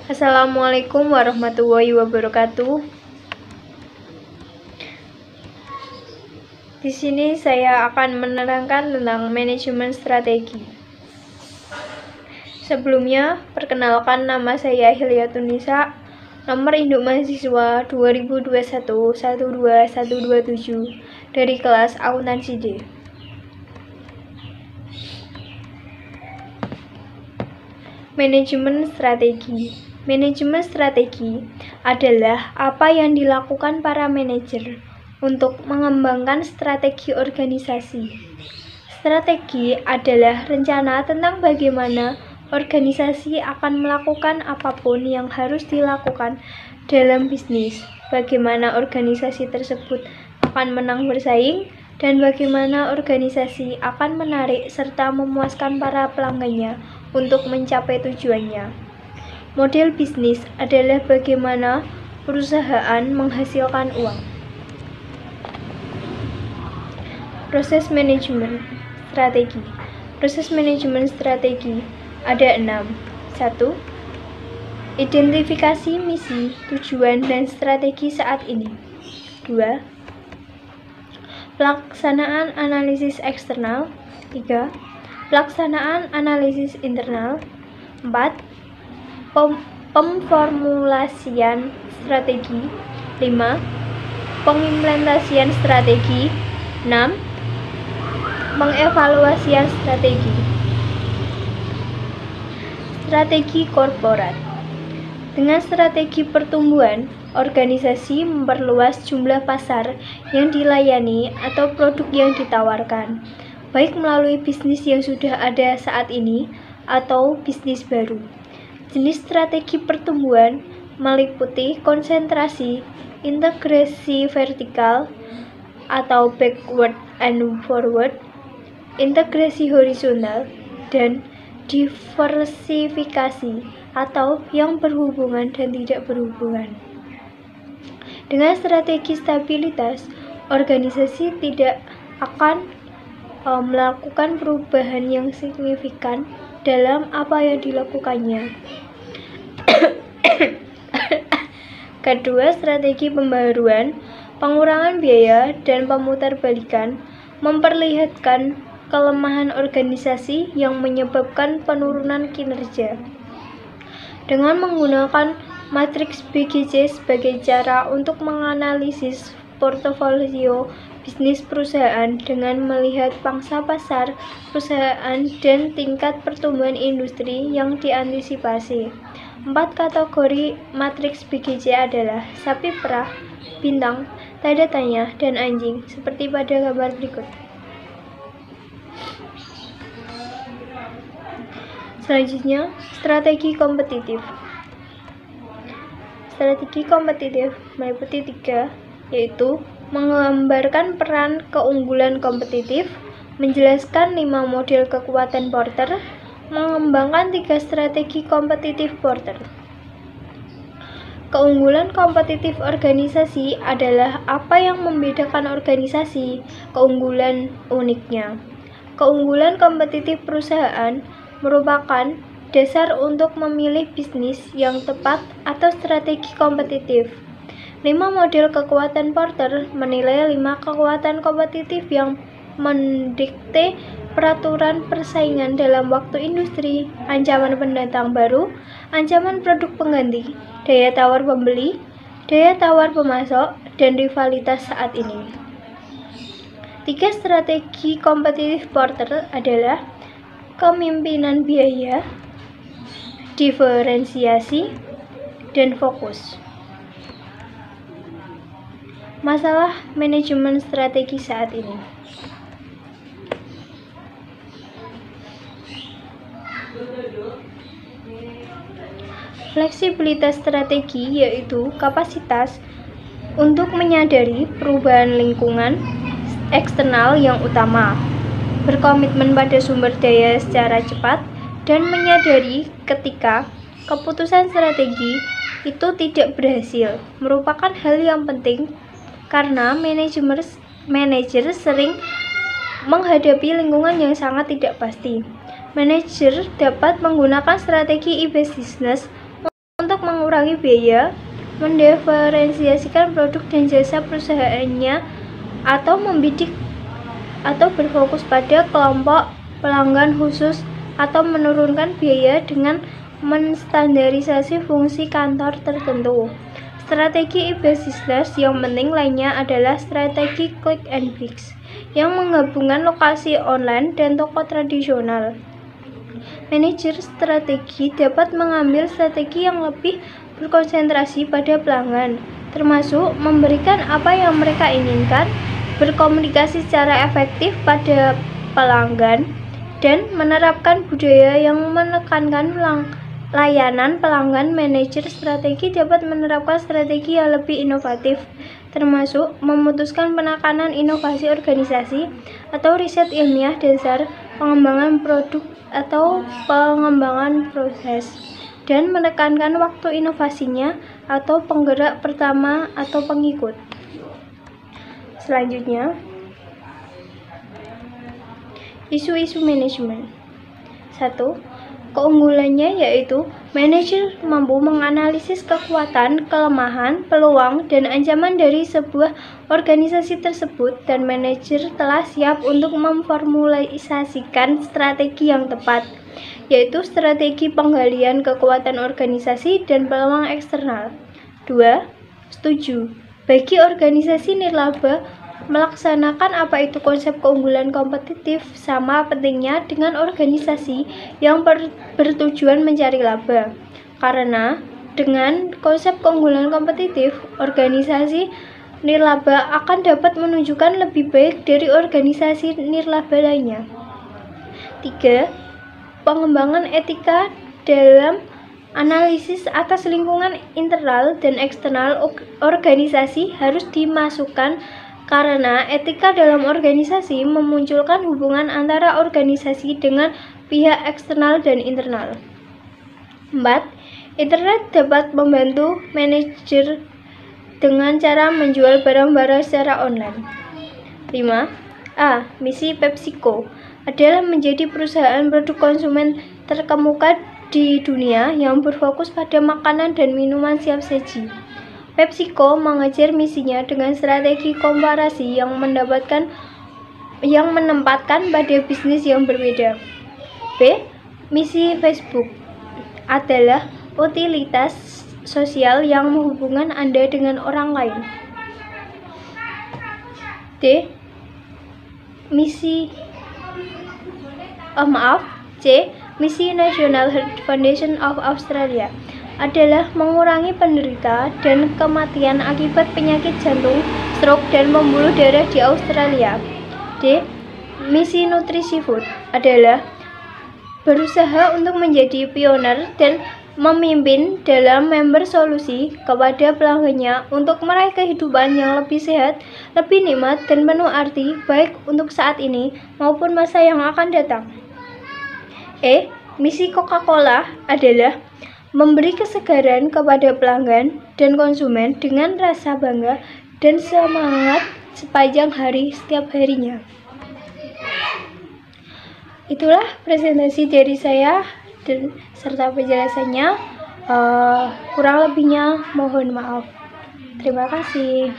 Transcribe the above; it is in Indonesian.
Assalamualaikum warahmatullahi wabarakatuh. Di sini saya akan menerangkan tentang manajemen strategi. Sebelumnya, perkenalkan, nama saya Hilyatun Nisa, nomor induk mahasiswa 2021-12127 dari kelas akuntansi D. Manajemen strategi. Manajemen strategi adalah apa yang dilakukan para manajer untuk mengembangkan strategi organisasi. Strategi adalah rencana tentang bagaimana organisasi akan melakukan apapun yang harus dilakukan dalam bisnis, bagaimana organisasi tersebut akan menang bersaing, dan bagaimana organisasi akan menarik serta memuaskan para pelanggannya untuk mencapai tujuannya. Model bisnis adalah bagaimana perusahaan menghasilkan uang. Proses manajemen strategi. Proses manajemen strategi ada 6. 1. Identifikasi misi, tujuan, dan strategi saat ini. 2. Pelaksanaan analisis eksternal. 3. Pelaksanaan analisis internal. 4. Pemformulasian strategi. 5. Pengimplementasian strategi. 6. Pengevaluasian strategi. Strategi korporat. Dengan strategi pertumbuhan, organisasi memperluas jumlah pasar yang dilayani atau produk yang ditawarkan, baik melalui bisnis yang sudah ada saat ini atau bisnis baru. Jenis strategi pertumbuhan meliputi konsentrasi, integrasi vertikal atau backward and forward, integrasi horizontal, dan diversifikasi atau yang berhubungan dan tidak berhubungan. Dengan strategi stabilitas, organisasi tidak akan melakukan perubahan yang signifikan dalam apa yang dilakukannya. Kedua, strategi pembaharuan, pengurangan biaya, dan pemutarbalikan memperlihatkan kelemahan organisasi yang menyebabkan penurunan kinerja. Dengan menggunakan matriks BGC sebagai cara untuk menganalisis portofolio bisnis perusahaan dengan melihat pangsa pasar perusahaan dan tingkat pertumbuhan industri yang diantisipasi. 4 kategori matriks BGC adalah sapi perah, bintang, tanda tanya, dan anjing, seperti pada gambar berikut. Selanjutnya, strategi kompetitif. Strategi kompetitif meliputi 3, yaitu menggambarkan peran keunggulan kompetitif, menjelaskan 5 model kekuatan Porter, mengembangkan 3 strategi kompetitif Porter. Keunggulan kompetitif organisasi adalah apa yang membedakan organisasi, keunggulan uniknya. Keunggulan kompetitif perusahaan merupakan dasar untuk memilih bisnis yang tepat atau strategi kompetitif. 5 model kekuatan Porter menilai 5 kekuatan kompetitif yang mendikte peraturan persaingan dalam waktu industri, ancaman pendatang baru, ancaman produk pengganti, daya tawar pembeli, daya tawar pemasok, dan rivalitas saat ini. 3 strategi kompetitif Porter adalah kepemimpinan biaya, diferensiasi, dan fokus. Masalah manajemen strategi saat ini. Fleksibilitas strategi yaitu kapasitas untuk menyadari perubahan lingkungan eksternal yang utama, berkomitmen pada sumber daya secara cepat, dan menyadari ketika keputusan strategi itu tidak berhasil merupakan hal yang penting karena manajer sering menghadapi lingkungan yang sangat tidak pasti. Manajer dapat menggunakan strategi e-business untuk mengurangi biaya, mendiferensiasikan produk dan jasa perusahaannya, atau membidik atau berfokus pada kelompok pelanggan khusus, atau menurunkan biaya dengan menstandarisasi fungsi kantor tertentu. Strategi e-business yang penting lainnya adalah strategi click and bricks yang menggabungkan lokasi online dan toko tradisional. Manajer strategi dapat mengambil strategi yang lebih berkonsentrasi pada pelanggan, termasuk memberikan apa yang mereka inginkan, berkomunikasi secara efektif pada pelanggan, dan menerapkan budaya yang menekankan layanan pelanggan. Manajer strategi dapat menerapkan strategi yang lebih inovatif, termasuk memutuskan penekanan inovasi organisasi atau riset ilmiah dasar, pengembangan produk atau pengembangan proses, dan menekankan waktu inovasinya atau penggerak pertama atau pengikut. Selanjutnya, isu-isu manajemen. 1. Keunggulannya yaitu manajer mampu menganalisis kekuatan, kelemahan, peluang, dan ancaman dari sebuah organisasi tersebut, dan manajer telah siap untuk memformulasikan strategi yang tepat, yaitu strategi penggalian kekuatan organisasi dan peluang eksternal. 2. Setuju. Bagi organisasi nirlaba, melaksanakan apa itu konsep keunggulan kompetitif sama pentingnya dengan organisasi yang bertujuan mencari laba. Karena dengan konsep keunggulan kompetitif, organisasi nirlaba akan dapat menunjukkan lebih baik dari organisasi nirlaba lainnya. 3. Pengembangan etika dalam analisis atas lingkungan internal dan eksternal organisasi harus dimasukkan, karena etika dalam organisasi memunculkan hubungan antara organisasi dengan pihak eksternal dan internal. 4. Internet dapat membantu manajer dengan cara menjual barang-barang secara online. 5. A. Misi PepsiCo adalah menjadi perusahaan produk konsumen terkemuka di dunia yang berfokus pada makanan dan minuman siap saji. PepsiCo mengejar misinya dengan strategi komparasi yang menempatkan pada bisnis yang berbeda. B. Misi Facebook adalah utilitas sosial yang menghubungkan Anda dengan orang lain. D. C. Misi National Heart Foundation of Australia adalah mengurangi penderita dan kematian akibat penyakit jantung, stroke, dan pembuluh darah di Australia. D. Misi Nutrisi Food adalah berusaha untuk menjadi pioner dan memimpin dalam member solusi kepada pelanggannya untuk meraih kehidupan yang lebih sehat, lebih nikmat, dan penuh arti, baik untuk saat ini maupun masa yang akan datang. E. Misi Coca-Cola adalah memberi kesegaran kepada pelanggan dan konsumen dengan rasa bangga dan semangat sepanjang hari setiap harinya. Itulah presentasi dari saya dan serta penjelasannya. Kurang lebihnya mohon maaf. Terima kasih.